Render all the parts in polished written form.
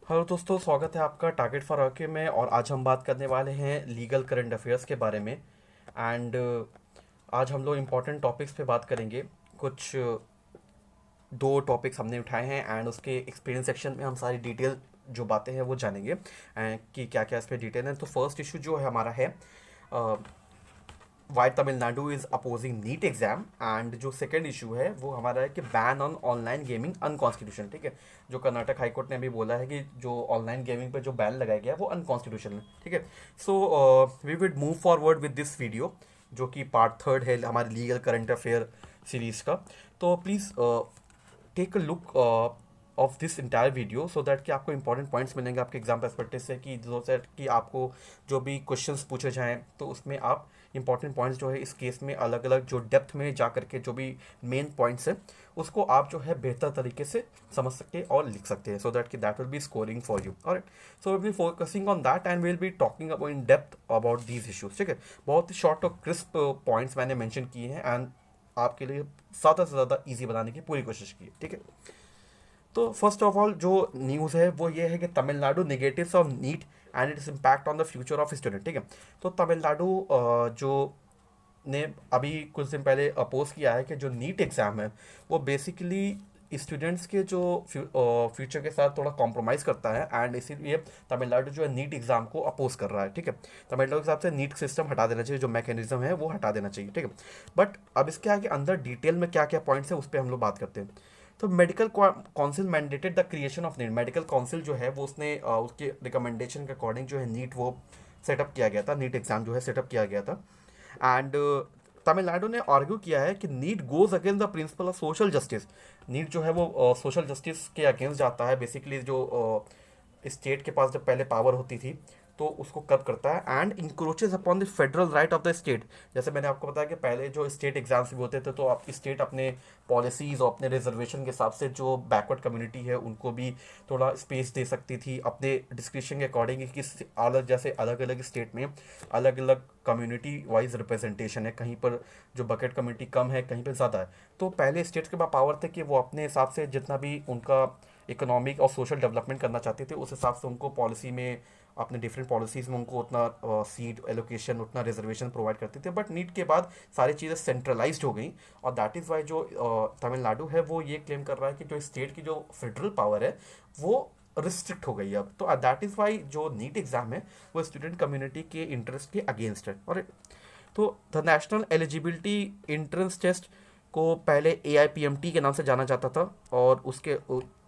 Hello दोस्तों, स्वागत है आपका टारगेट फॉर आके में। और आज हम बात करने वाले हैं लीगल करंट अफेयर्स के बारे में। एंड आज हम लोग इम्पोर्टेंट टॉपिक्स पे बात करेंगे। कुछ दो टॉपिक्स हमने उठाए हैं एंड उसके एक्सपीरियंस सेक्शन में हम सारी डिटेल जो बातें हैं वो जानेंगे एंड कि क्या क्या इस पर डिटेल है। तो फर्स्ट इशू जो है हमारा है why Tamil Nadu is opposing NEET exam. And जो सेकंड इशू है वो हमारा है कि ban on online gaming unconstitution. ठीक है, जो कर्नाटक हाईकोर्ट ने भी बोला है कि जो ऑनलाइन गेमिंग पे जो बैन लगाया गया है वो अनकॉन्स्टिट्यूशनल है। ठीक है, so we will move forward with this video जो कि पार्ट थर्ड है हमारे लीगल करंट अफेयर सीरीज का। तो please take a look of this entire video so that कि आपको इंपॉर्टेंट पॉइंट्स मिलेंगे आपके एग्जाम पर्सपेक्टिव से, कि जो दैट कि आपको जो भी क्वेश्चंस पूछे जाएं तो उसमें आप इंपॉर्टेंट पॉइंट्स जो है इस केस में अलग अलग जो डेप्थ में जा करके जो भी मेन पॉइंट्स है उसको आप जो है बेहतर तरीके से समझ सकते हैं और लिख सकते हैं, सो दैट कि that will be scoring for you. Alright, so will be focusing on that and will be talking about in depth about these issues. ठीक है, बहुत ही शॉर्ट और क्रिस्प पॉइंट्स मैंने मेंशन किए हैं एंड आपके लिए ज़्यादा से ज़्यादा ईजी बनाने की पूरी कोशिश की है। ठीक है, तो फर्स्ट ऑफ ऑल जो न्यूज़ है वो ये है कि Tamil Nadu negatives of neat and its impact on the future of student. ठीक है, तो तमिलनाडु जो ने अभी कुछ दिन पहले अपोज किया है कि जो नीट एग्ज़ाम है वो बेसिकली स्टूडेंट्स के जो फ्यूचर के साथ थोड़ा कॉम्प्रोमाइज़ करता है एंड इसीलिए तमिलनाडु जो है नीट एग्ज़ाम को अपोज कर रहा है। ठीक है, तमिलनाडु के हिसाब से नीट सिस्टम हटा देना चाहिए, जो मैकेनिज्म है वो हटा देना चाहिए। ठीक है, बट अब इसके आगे अंदर डिटेल में क्या क्या पॉइंट्स है उस पर हम लोग बात करते हैं। तो medical council mandated the creation of NEET. Medical council जो है वो उसने उसके रिकमेंडेशन के अकॉर्डिंग जो है नीट वो सेटअप किया गया था, नीट एग्ज़ाम जो है सेटअप किया गया था। एंड तमिलनाडु ने आर्ग्यू किया है कि NEET goes against the principle of social justice. NEET जो है वो सोशल जस्टिस के अगेंस्ट जाता है। बेसिकली जो स्टेट के पास जब पहले पावर होती थी तो उसको कब करता है and encroaches upon the federal right of the state. जैसे मैंने आपको बताया कि पहले जो स्टेट एग्जाम्स भी होते थे तो आप स्टेट अपने पॉलिसीज़ और अपने रिजर्वेशन के हिसाब से जो बैकवर्ड कम्युनिटी है उनको भी थोड़ा स्पेस दे सकती थी अपने डिस्क्रिप्शन के अकॉर्डिंग, कि अलग जैसे अलग अलग स्टेट में अलग अलग कम्युनिटी वाइज रिप्रेजेंटेशन है। कहीं पर जो बकेट कम्युनिटी कम है, कहीं पर ज़्यादा है। तो पहले स्टेट्स के पास पावर थे कि वो अपने हिसाब से जितना भी उनका इकोनॉमिक और सोशल डेवलपमेंट करना चाहते थे उस हिसाब से उनको पॉलिसी में अपने डिफरेंट पॉलिसीज़ में उनको उतना सीट एलोकेशन उतना रिजर्वेशन प्रोवाइड करते थे। बट नीट के बाद सारी चीज़ें सेंट्रलाइज्ड हो गई और दैट इज़ वाई जो तमिलनाडु है वो ये क्लेम कर रहा है कि जो स्टेट की जो फेडरल पावर है वो रिस्ट्रिक्ट हो गई है अब। तो दैट इज़ वाई जो नीट एग्ज़ाम है वो स्टूडेंट कम्युनिटी के इंटरेस्ट के अगेंस्ट है। और तो the National Eligibility Entrance Test को पहले AIPMT के नाम से जाना जाता था और उसके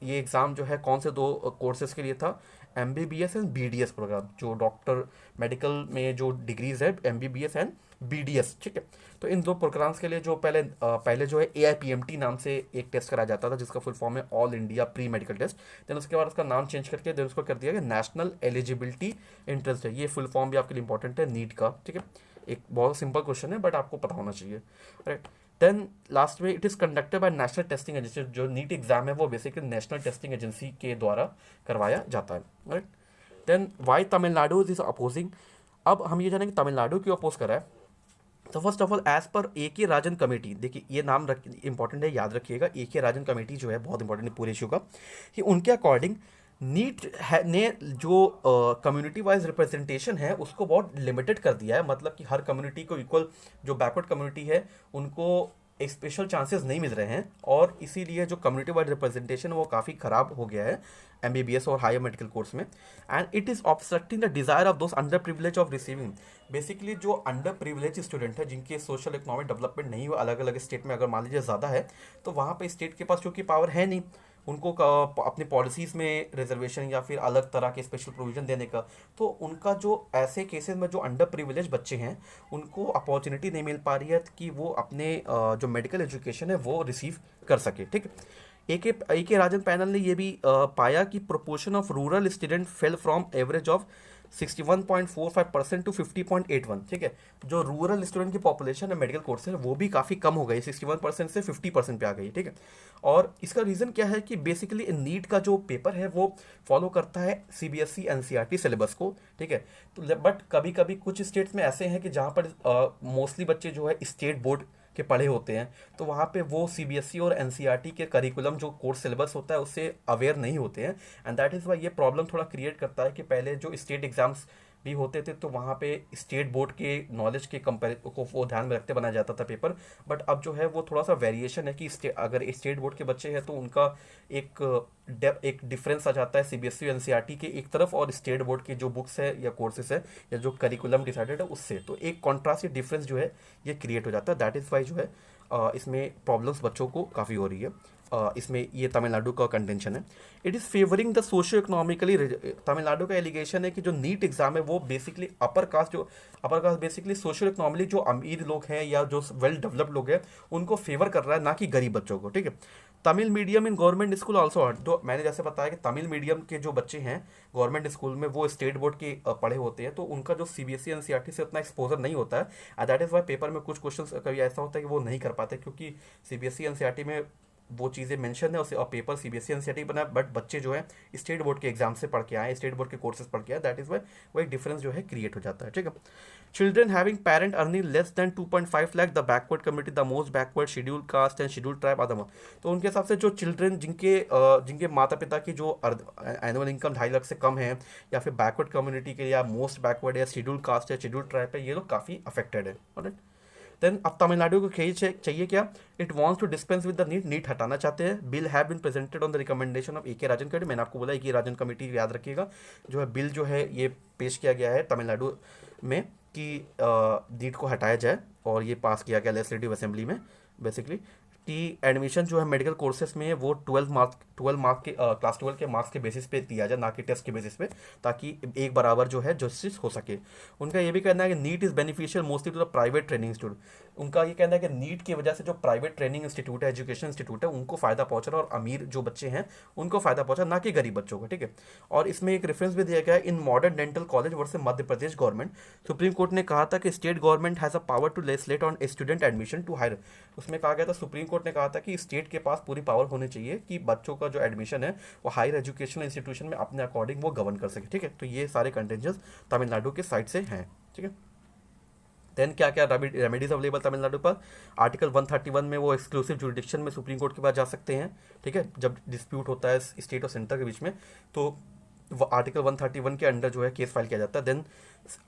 ये एग्ज़ाम जो है कौन से दो कोर्सेज के लिए था, MBBS एंड BDS प्रोग्राम। जो डॉक्टर मेडिकल में जो डिग्रीज है MBBS एंड BDS। ठीक है, तो इन दो प्रोग्राम्स के लिए जो पहले जो है AIPMT नाम से एक टेस्ट कराया जाता था जिसका फुल फॉर्म है All India Pre Medical Test. Then उसके बाद उसका नाम चेंज करके देन उसको कर दिया गया नेशनल एलिजिबिलिटी इंट्रेंस है। ये फुल फॉर्म भी आपके लिए इंपॉर्टेंट है नीट का। ठीक है, एक बहुत सिंपल क्वेश्चन है बट आपको पता होना चाहिए। राइट, देन लास्ट में it is conducted by national testing agency. जो नीट एग्जाम है वो बेसिकली नेशनल टेस्टिंग एजेंसी के द्वारा करवाया जाता है। Right, then why Tamil Nadu is opposing. अब हम ये जानेंगे तमिलनाडु क्यों अपोज करा है। तो first of all as per AK Rajan committee, देखिए ये नाम इंपॉर्टेंट है, याद रखिएगा। AK राजन कमेटी जो है बहुत इंपॉर्टेंट है पूरे इशू का, कि उनके अकॉर्डिंग नीट ने जो कम्युनिटी वाइज रिप्रेजेंटेशन है उसको बहुत लिमिटेड कर दिया है। मतलब कि हर कम्युनिटी को इक्वल, जो बैकवर्ड कम्युनिटी है उनको एक स्पेशल चांसेस नहीं मिल रहे हैं और इसीलिए जो कम्युनिटी वाइड रिप्रेजेंटेशन है वो काफ़ी ख़राब हो गया है MBBS और हायर मेडिकल कोर्स में। And it is obstructing the desire of those under privilege of receiving. Basically जो अंडर प्रिविलेज स्टूडेंट है जिनके सोशल इकोनॉमिक डेवलपमेंट नहीं हुआ अलग अलग स्टेट में, अगर मान लीजिए ज़्यादा है तो वहाँ पे स्टेट के पास चूँकि पावर है नहीं उनको अपनी पॉलिसीज़ में रिजर्वेशन या फिर अलग तरह के स्पेशल प्रोविजन देने का, तो उनका जो ऐसे केसेस में जो अंडर प्रिविलेज बच्चे हैं उनको अपॉर्चुनिटी नहीं मिल पा रही है कि वो अपने जो मेडिकल एजुकेशन है वो रिसीव कर सके। ठीक है, ए के राजन पैनल ने ये भी पाया कि proportion of rural student fell from average of 61.45% to 50.81। ठीक है, जो रूरल स्टूडेंट की पॉपुलेशन है मेडिकल कोर्स है वो भी काफ़ी कम हो गई, 61% से 50% पे आ गई। ठीक है, और इसका रीज़न क्या है कि बेसिकली नीट का जो पेपर है वो फॉलो करता है CBSE NCERT सिलेबस को। ठीक है, तो बट कभी कभी कुछ स्टेट्स में ऐसे हैं कि जहाँ पर मोस्टली बच्चे जो है स्टेट बोर्ड के पढ़े होते हैं, तो वहाँ पे वो सीबीएसई और एनसीईआरटी के करिकुलम जो कोर्स सिलेबस होता है उससे अवेयर नहीं होते हैं। एंड दैट इज़ वाई ये प्रॉब्लम थोड़ा क्रिएट करता है कि पहले जो स्टेट एग्जाम्स भी होते थे तो वहाँ पे स्टेट बोर्ड के नॉलेज के कंपेयर को वो ध्यान में रखते बनाया जाता था पेपर। बट अब जो है वो थोड़ा सा वेरिएशन है कि अगर स्टेट बोर्ड के बच्चे हैं तो उनका एक एक डिफरेंस आ जाता है सीबीएसई एनसीईआरटी के एक तरफ और स्टेट बोर्ड की जो बुक्स है या कोर्सेज है या जो करिकुलम डिसाइडेड है उससे, तो एक कॉन्ट्रास्ट या डिफरेंस जो है ये क्रिएट हो जाता है। दैट इज़ वाई जो है इसमें प्रॉब्लम्स बच्चों को काफ़ी हो रही है। इसमें ये तमिलनाडु का कंटेंशन है। It is favouring the socio economically, Tamil Nadu का एलिगेशन है कि जो नीट एग्जाम है वो basically upper caste basically socio economically जो अमीर लोग हैं या जो वेल डेवलप्ड लोग हैं उनको फेवर कर रहा है, ना कि गरीब बच्चों को। ठीक है, Tamil medium in government school also, तो मैंने जैसे बताया कि तमिल मीडियम के जो बच्चे हैं गवर्नमेंट स्कूल में वो स्टेट बोर्ड के पढ़े होते हैं, तो उनका जो सीबीएसई एनसीईआरटी से उतना एक्सपोजर नहीं होता है। दैट इज़ वाई पेपर में कुछ क्वेश्चन कभी ऐसा होता है कि वो नहीं कर पाते, क्योंकि सीबीएसई एनसीईआरटी में वो चीज़ें मेंशन है उसे, और पेपर सीबीएसई एनसीईआरटी बना, बट बच्चे जो है स्टेट बोर्ड के एग्जाम से पढ़ के आए, स्टेट बोर्ड के कोर्सेज पढ़ के आए। दैट इज़ वाई वो एक डिफरेंस जो है क्रिएट हो जाता है। ठीक है, children having parent earning less than 2.5 lakh, the backward community, the most backward schedule caste and schedule tribe आदम। तो उनके हिसाब से जो चिल्ड्रन जिनके माता पिता की जो एनुअल इनकम 2.5 लाख से कम है, या फिर बैकवर्ड कम्युनिटी के या मोस्ट बैकवर्ड या शेड्यूल कास्ट या शेड्यूल ट्राइब है, ये लोग काफ़ी अफेक्टेड है। ऑलराइट, देन अब तमिलनाडु को चाहिए क्या? It wants to dispense with the NEET हटाना चाहते हैं। Bill have been presented on the recommendation of A K. Rajan committee. मैंने आपको बोला ए.के. राजन कमेटी, याद रखिएगा, जो है बिल जो है ये पेश किया गया है तमिलनाडु में कि नीट को हटाया जाए, और ये पास किया गया लेजिस्लेटिव असेंबली में बेसिकली कि एडमिशन जो है मेडिकल कोर्सेज में वो 12 मार्क के क्लास 12 के मार्क्स के बेसिस पे दिया जाए, ना कि टेस्ट के बेसिस पे, ताकि एक बराबर जो है जस्टिस हो सके। उनका ये भी कहना है कि NEET is beneficial mostly to the private training institute. उनका ये कहना है कि नीट की वजह से जो प्राइवेट ट्रेनिंग इंस्टीट्यूट है, एजुकेशन इंस्टीट्यूट है, उनको फ़ायदा पहुंच रहा है, और अमीर जो बच्चे हैं उनको फ़ायदा पहुंचा, ना कि गरीब बच्चों को। ठीक है, और इसमें एक रेफरेंस भी दिया गया है in Modern Dental College versus Madhya Pradesh government. Supreme Court ने कहा था कि state government has a power to legislate on student admission to higher. उसमें कहा गया था, सुप्रीम कोर्ट ने कहा था कि स्टेट के पास पूरी पावर होनी चाहिए कि बच्चों का जो एडमिशन है वो हायर एजुकेशनल इंस्टीट्यूशन में अपने अकॉर्डिंग वो गवर्न कर सके। ठीक है, तो ये सारे कंटेंजेंस तमिलनाडु के साइड से हैं। ठीक है, देन क्या क्या रेमेडीज अवेलेबल तमिलनाडु पर? आर्टिकल 131 में वो एक्सक्लूसिव जुरिडिक्शन में सुप्रीम कोर्ट के पास जा सकते हैं। ठीक है, जब डिस्प्यूट होता है स्टेट और सेंटर के बीच में, तो आर्टिकल 131 के अंडर जो है केस फाइल किया जाता है। देन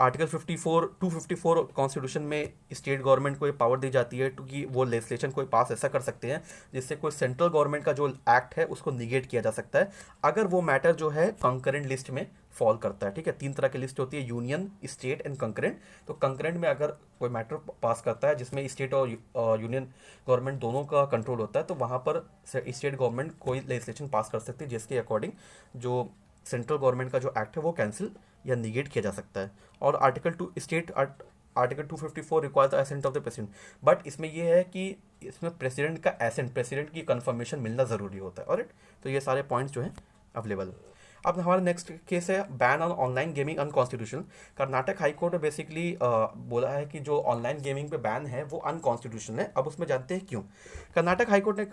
आर्टिकल 254 कॉन्स्टिट्यूशन में स्टेट गवर्नमेंट को ये पावर दी जाती है कि वो लेजिस्लेशन कोई पास ऐसा कर सकते हैं जिससे कोई सेंट्रल गवर्नमेंट का जो एक्ट है उसको निगेट किया जा सकता है, अगर वो मैटर जो है कंकरेंट लिस्ट में फॉल करता है। ठीक है, 3 तरह की लिस्ट होती है, यूनियन, स्टेट एंड कंकरेंट। तो कंकरेंट में अगर कोई मैटर पास करता है जिसमें स्टेट और यूनियन गवर्नमेंट दोनों का कंट्रोल होता है, तो वहाँ पर स्टेट गवर्नमेंट कोई लेजिस्लेशन पास कर सकती है जिसके अकॉर्डिंग जो सेंट्रल गवर्नमेंट का जो एक्ट है वो कैंसिल या निगेट किया जा सकता है। और article 254 requires the ascent of the president. But इसमें यह है कि इसमें प्रेसिडेंट का एसेंट, प्रेसिडेंट की कंफर्मेशन मिलना ज़रूरी होता है। ऑलराइट, तो ये सारे पॉइंट्स जो हैं अवेलेबल। अब हमारा नेक्स्ट केस है ban on online gaming unconstitutional. Karnataka high court ने बेसिकली बोला है कि जो ऑनलाइन गेमिंग पे बैन है वो अनकॉन्स्टिट्यूशनल है। अब उसमें जानते हैं क्यों। कर्नाटक हाई कोर्ट ने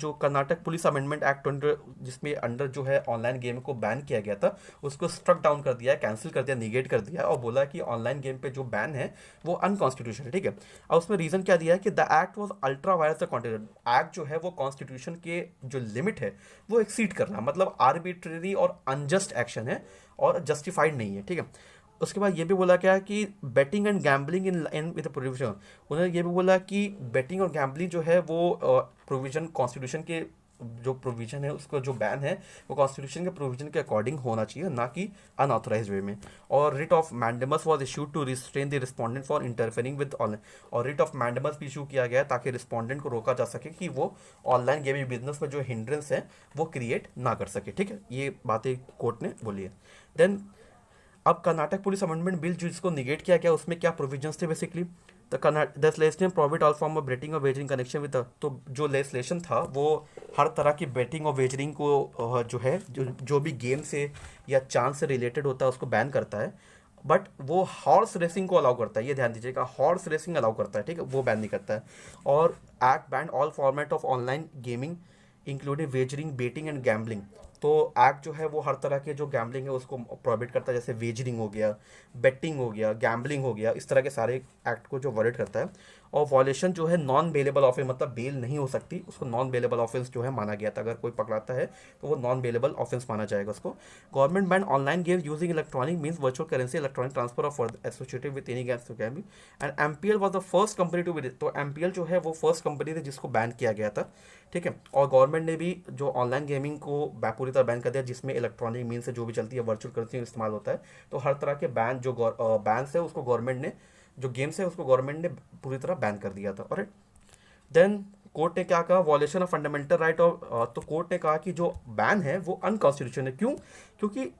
जो कर्नाटक पुलिस अमेंडमेंट एक्ट जिसमें अंडर जो है ऑनलाइन गेम को बैन किया गया था उसको स्ट्रक डाउन कर दिया है, कैंसिल कर दिया, निगेट कर दिया, और बोला कि ऑनलाइन गेम पे जो बैन है वो अनकॉन्स्टिट्यूशनल है। ठीक है, और उसमें रीज़न क्या दिया है कि the act was ultra vires the constitution. Act जो है वो कॉन्स्टिट्यूशन के जो लिमिट है वो एक्सीड कर रहा है, मतलब आर्बिट्रेरी और अनजस्ट एक्शन है और जस्टिफाइड नहीं है। ठीक है, उसके बाद ये भी बोला गया कि betting and gambling in with provision. उन्होंने ये भी बोला कि बेटिंग और गैम्बलिंग जो है वो प्रोविजन कॉन्स्टिट्यूशन के जो प्रोविजन है उसको जो बैन है वो कॉन्स्टिट्यूशन के प्रोविजन के अकॉर्डिंग होना चाहिए, ना कि अनऑथराइज्ड वे में। और writ of mandamus was issued to restrain the respondent for interfering with online. और रिट ऑफ मैंडेमस भी इशू किया गया ताकि रिस्पोंडेंट को रोका जा सके कि वो ऑनलाइन गेमिंग बिजनेस में जो हिंड्रेंस है वो क्रिएट ना कर सके। ठीक है, ये बातें कोर्ट ने बोली है। देन अब कर्नाटक पुलिस अमेंडमेंट बिल जिसको निगेट किया गया उसमें क्या प्रोविजंस थे basically? The legislation provide all form of betting और वेजरिंग कनेक्शन विद। तो जो लेजिस्लेशन था वो हर तरह की बेटिंग और वेजरिंग को जो है जो भी गेम से या चांस से रिलेटेड होता है उसको बैन करता है, बट वो हॉर्स रेसिंग को अलाउ करता है। ये ध्यान दीजिएगा, हॉर्स रेसिंग अलाउ करता है। ठीक है, वो बैन नहीं करता है। और act ban all format of online gaming including wagering, betting and gambling. तो एक्ट जो है वो हर तरह के जो गैम्बलिंग है उसको प्रोहिबिट करता है, जैसे वेजरिंग हो गया, बेटिंग हो गया, गैम्बलिंग हो गया, इस तरह के सारे एक्ट को जो वर्ड करता है। और वॉलेशन जो है नॉन बेलेबल ऑफेंस, मतलब बेल नहीं हो सकती, उसको नॉन बेलेबल ऑफेंस जो है माना गया था। अगर कोई पकड़ाता है तो वो नॉन बेलेबल ऑफेंस माना जाएगा उसको। Government ban online game using electronic means virtual currency electronic transfer of associated with any games game. And MPL was the first company to be, तो एमपीएल जो है वो फर्स्ट कंपनी थी जिसको ban किया गया था, ठीक है। और गवर्नमेंट ने भी जो ऑनलाइन गेमिंग को पूरी तरह बैन कर दिया, जिसमें इलेक्ट्रॉनिक मीन से जो भी चलती है वर्चुअल करेंसी इस्तेमाल होता है। तो हर तरह के बैन जो बैन है उसको गवर्नमेंट ने, जो गेम्स है उसको गवर्नमेंट ने पूरी तरह बैन कर दिया था। और देन कोर्ट ने क्या कहा, वॉलेशन ऑफ फंडामेंटल राइट, और तो कोर्ट ने कहा कि जो बैन है वो अनकॉन्स्टिट्यूशनल है। क्यों? क्योंकि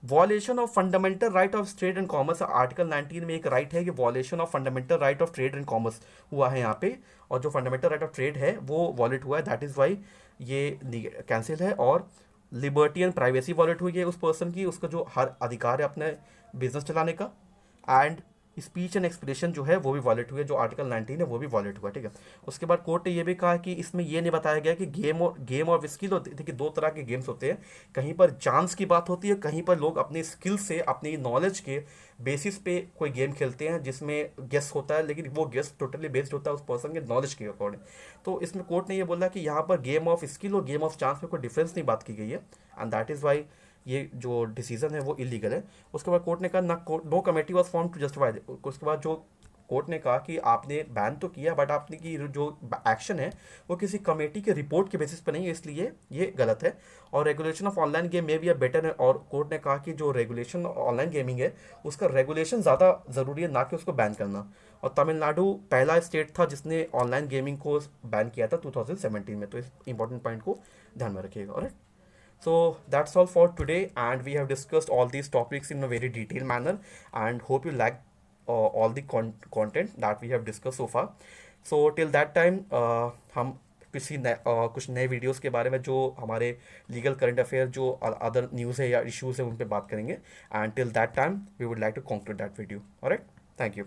वॉलेशन of fundamental right of trade and commerce, article 19 में एक राइट है कि वॉलेशन of fundamental right of trade and commerce हुआ है यहाँ पे, और जो फंडामेंटल राइट ऑफ ट्रेड है वो वॉलेट हुआ है, दैट इज वाई ये कैंसिल है। और लिबर्टी एंड प्राइवेसी वॉलेट हुई है उस पर्सन की, उसका जो हर अधिकार है अपने बिजनेस चलाने का। एंड स्पीच एंड एक्सप्रेशन जो है वो भी वॉलेट हुआ है, जो आर्टिकल 19 है वो भी वॉलेट हुआ, ठीक है। उसके बाद कोर्ट ने ये भी कहा कि इसमें ये नहीं बताया गया कि गेम और स्किल होती है। देखिए, दो तरह के गेम्स होते हैं, कहीं पर चांस की बात होती है, कहीं पर लोग अपनी स्किल से, अपनी नॉलेज के बेसिस पे कोई गेम खेलते हैं जिसमें गेस होता है, लेकिन वो गेस टोटली बेस्ड होता है उस पर्सन के नॉलेज के अकॉर्डिंग। तो इसमें कोर्ट ने ये बोला कि यहाँ पर गेम ऑफ स्किल और गेम ऑफ चांस में कोई डिफरेंस नहीं बात की गई है, एंड दैट इज वाई ये जो डिसीजन है वो इलीगल है। उसके बाद कोर्ट ने कहा ना, no committee was form to justify. उसके बाद जो कोर्ट ने कहा कि आपने बैन तो किया, बट आपने की जो एक्शन है वो किसी कमेटी के रिपोर्ट के बेसिस पर नहीं है, इसलिए ये गलत है। और रेगुलेशन ऑफ ऑनलाइन गेम में भी बेटर है, और कोर्ट ने कहा कि जो रेगुलेशन ऑनलाइन गेमिंग है उसका रेगुलेशन ज़्यादा ज़रूरी है, ना कि उसको बैन करना। और तमिलनाडु पहला स्टेट था जिसने ऑनलाइन गेमिंग को बैन किया था 2017 में, तो इस इंपॉर्टेंट पॉइंट को ध्यान में रखिएगा। और so that's all for today, and we have discussed all these topics in a very detailed manner, and hope you like all the content that we have discussed so far. So till that time हम कुछ नए videos के बारे में, जो हमारे legal current affair, जो other news है या इश्यूज़ है, उन पे बात करेंगे। And till that time we would like to conclude that video. Alright, thank you.